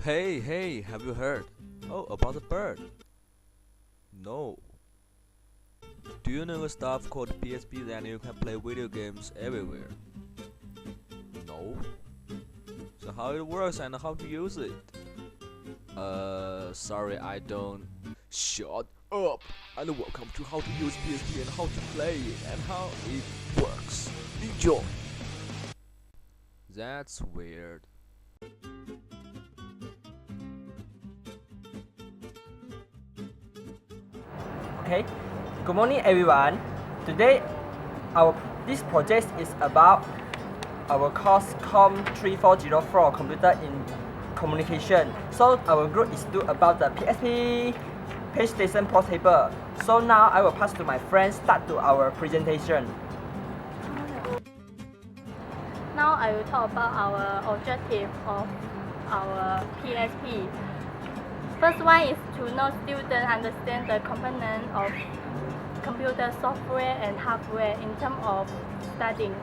Hey, have you heard? Oh, about the bird? No. Do you know a stuff called PSP that you can play video games everywhere? No. So how it works and how to use it? Sorry, I don't. Shut up! And welcome to how to use PSP and how to play it and how it works. Enjoy! That's weird. Okay, good morning everyone. Today this project is about our course KOM3404 Computer in Communication. So our group is do about the PSP page station portable. So now I will pass to my friends start to our presentation. Now I will talk about our objective of our PSP. First one is to know students understand the component of computer software and hardware in terms of studying.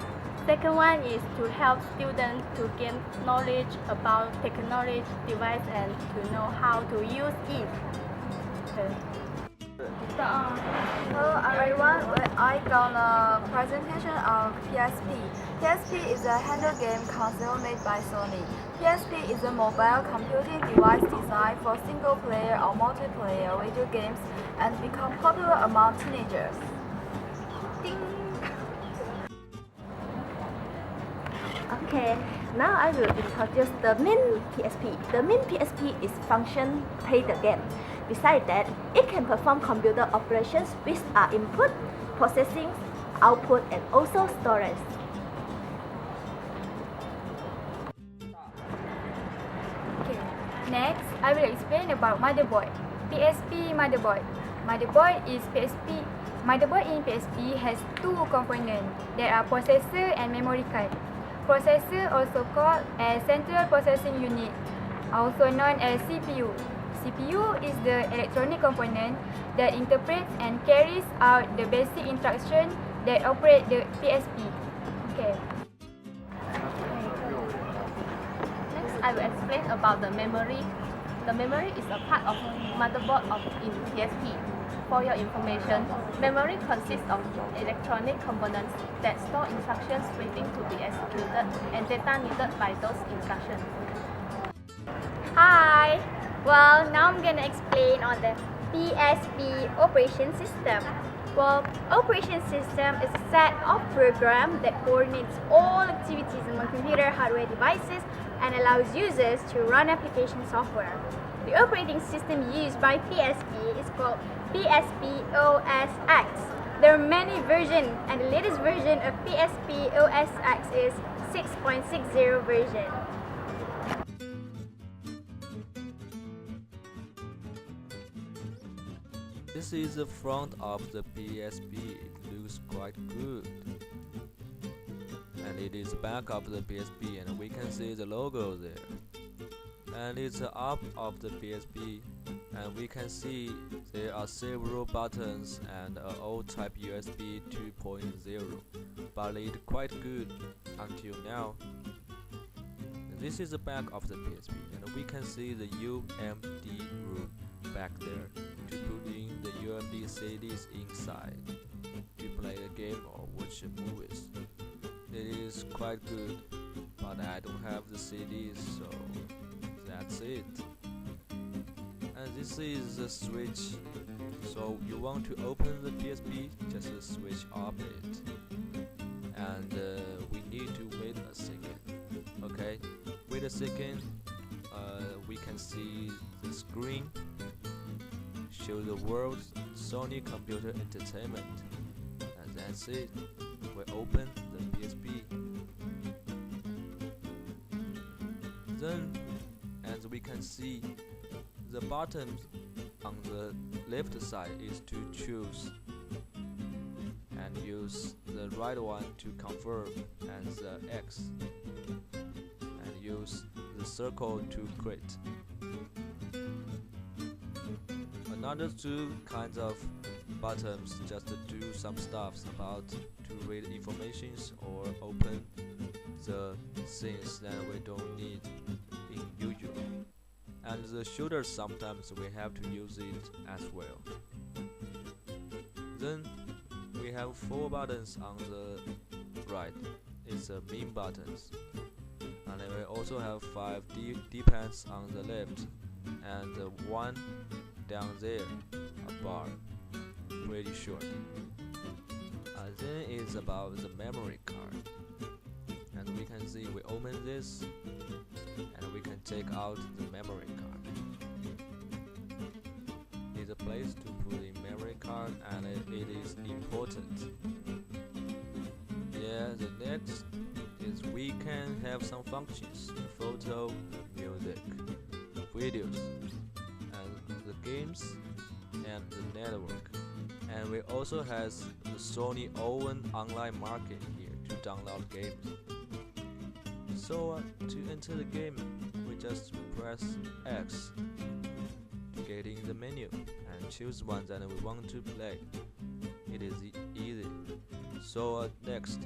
Second one is to help students to gain knowledge about technology device and to know how to use it. Hello everyone, I got a presentation of PSP. PSP is a handheld game console made by Sony. PSP is a mobile computing device designed for single-player or multiplayer video games and become popular among teenagers. Ding. Okay, now I will introduce the main PSP. The main PSP is function play the game. Besides that, it can perform computer operations which are input, processing, output, and also storage. Okay. Next, I will explain about motherboard. PSP motherboard. Motherboard in PSP has two components that are processor and memory card. Processor, also called as central processing unit, also known as CPU. CPU is the electronic component that interprets and carries out the basic instructions that operate the PSP. Okay. Next, I will explain about the memory. The memory is a part of motherboard in PSP. For your information, memory consists of electronic components that store instructions waiting to be executed and data needed by those instructions. Hi! Well, now I'm gonna explain on the PSP operation system. Well, operation system is a set of programs that coordinates all activities among computer hardware devices and allows users to run application software. The operating system used by PSP is called PSP OS X. There are many versions, and the latest version of PSP OS X is 6.60 version. This is the front of the PSP. It looks quite good. And it is the back of the PSP, and we can see the logo there. And it's the up of the PSP, and we can see there are several buttons and an old type USB 2.0, but it's quite good until now. And this is the back of the PSP, and we can see the UMD room back there to put in the UMD CDs inside to play a game or watch movies. It is quite good, but I don't have the CDs, so that's it. And this is the switch. So you want to open the PSP, just switch off it. And we need to wait a second. Okay, wait a second. We can see the screen. Show the world's Sony Computer Entertainment. And that's it. We open the PSP. Then, as we can see, the button on the left side is to choose, and use the right one to confirm, and the X, and use the circle to quit. Another two kinds of buttons just to do some stuff about to read informations or open the things that we don't need in usual. and the shooter sometimes we have to use it as well. Then we have 4 buttons on the right. It's the main buttons, and then we also have 5 D-pads on the left, and 1 down there, a bar, pretty short. And then it's about the memory card, and we can see we open this, and we can take out the memory card. It's a place to put the memory card, and it is important. Yeah, the next is we can have some functions: photo, music, videos, and the games, and the network. And we also has the Sony own online market here to download games. So to enter the game, we just press X to get in the menu and choose one that we want to play. It is easy. So next,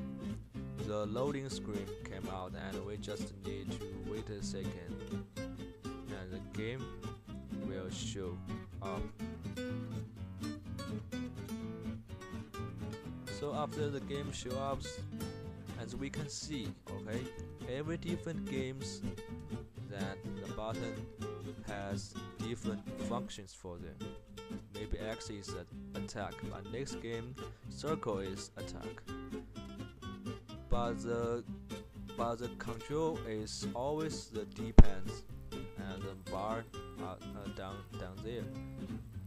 the loading screen came out, and we just need to wait a second, and the game will show up. So after the game shows up, as we can see, okay, every different games that the button has different functions for them. Maybe X is attack, but next game circle is attack. But the control is always the D-pads, and the bar down there.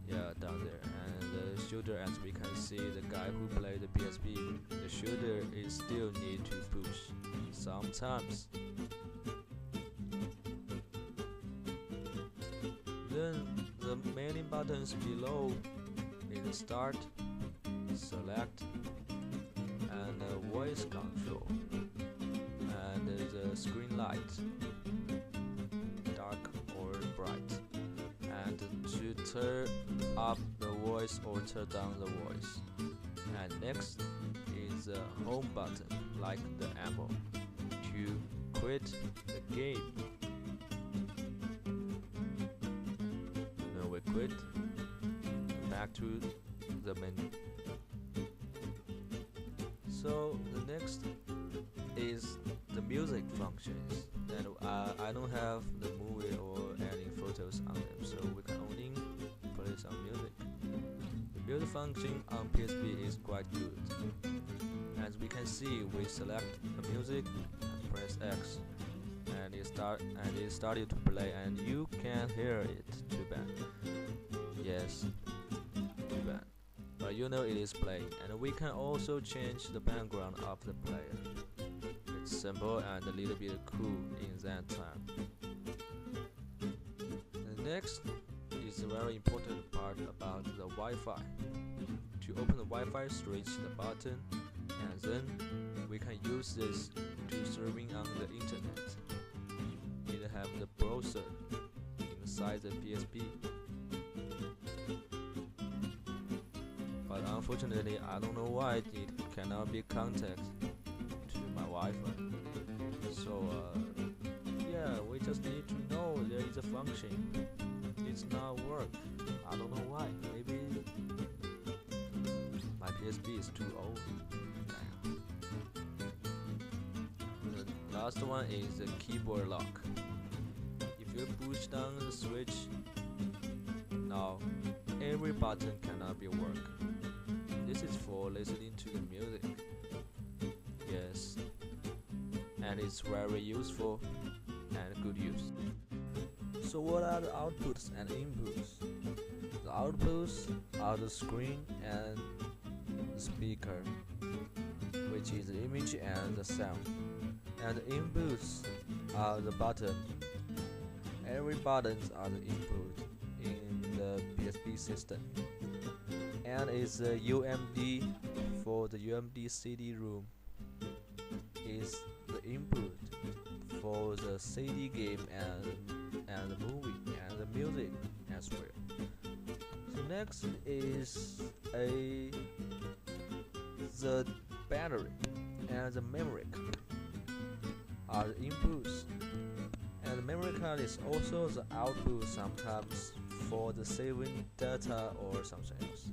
Yeah, down there. And the shooter, as we can see, the guy who played the PSP, the shooter is still need to push sometimes. Then the many buttons below is start, select, and voice control, and the screen light, dark or bright, and to turn up the voice or turn down the voice. And next is the home button, like the ammo, to quit the game. Then we quit, back to the menu. So the next is the music functions. And I don't have the movie or any photos on them, so we can only play some music. The music function on PSP is quite good. As we can see, we select the music and press X, and it started to play, and you can hear it. Too bad. Yes, too bad. But you know it is playing, and we can also change the background of the player. It's simple and a little bit cool in that time. The next is a very important part about the Wi-Fi. To open the Wi-Fi, switch the button, and then we can use this to surfing on the internet. It have the browser inside the PSP. But unfortunately, I don't know why it cannot be connected to my Wi-Fi. So yeah, we just need to know there is a function. It's not work. I don't know why. Maybe my PSP is too old. The last one is the keyboard lock. If you push down the switch, now every button cannot be work. This is for listening to the music. Yes, and it's very useful and good use. So what are the outputs and inputs? The outputs are the screen and the speaker, which is the image and the sound. And the inputs are the button. Every buttons are the input in the PSP system. And it's a UMD for the UMD CD-ROM. Is the input for the CD game and the movie and the music as well. So next is the battery and the memory card are the inputs, and the memory card is also the output sometimes for the saving data or something else.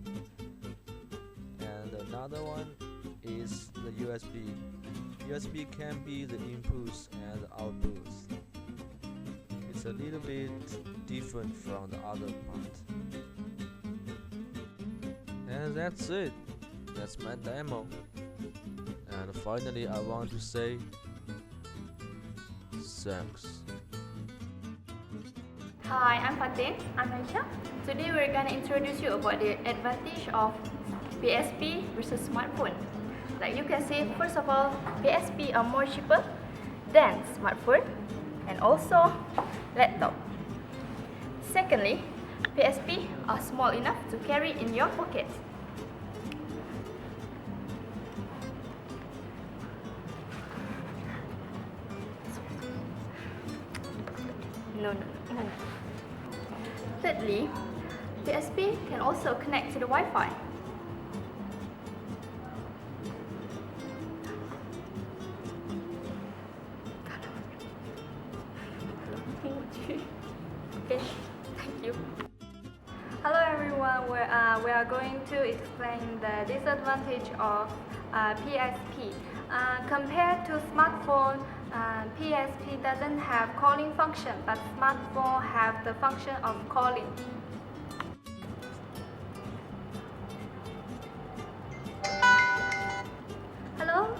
And another one is the USB. USB can be the inputs and outputs. It's a little bit different from the other part. And that's it. That's my demo. And finally, I want to say thanks. Hi, I'm Fatin. I'm Aisyah. Today we're gonna introduce you about the advantage of PSP versus smartphone. Like you can see, first of all, PSP are more cheaper than smartphone and also laptop. Secondly, PSP are small enough to carry in your pocket. No. Thirdly, PSP can also connect to the Wi-Fi. Okay, thank you. Hello everyone, we are going to explain the disadvantage of PSP. Compared to smartphone, PSP doesn't have calling function, but smartphone have the function of calling. Hello,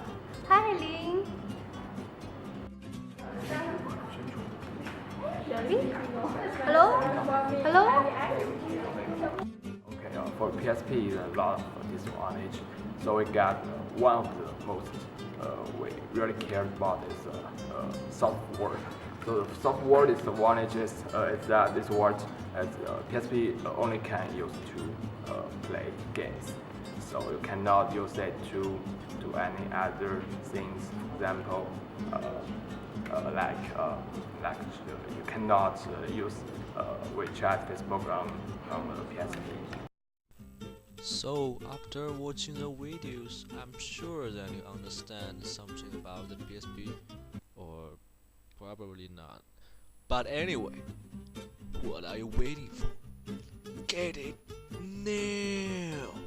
hi Ling. Hello, hello. Okay, for PSP, a lot of disadvantage. So we got one of the most we really care about is software. So the software disadvantages is that this word as PSP only can use to play games. So you cannot use it to do any other things. For example, like you cannot use WeChat, Facebook on the PSP. So, after watching the videos, I'm sure that you understand something about the PSP, or probably not. But anyway, what are you waiting for? Get it now!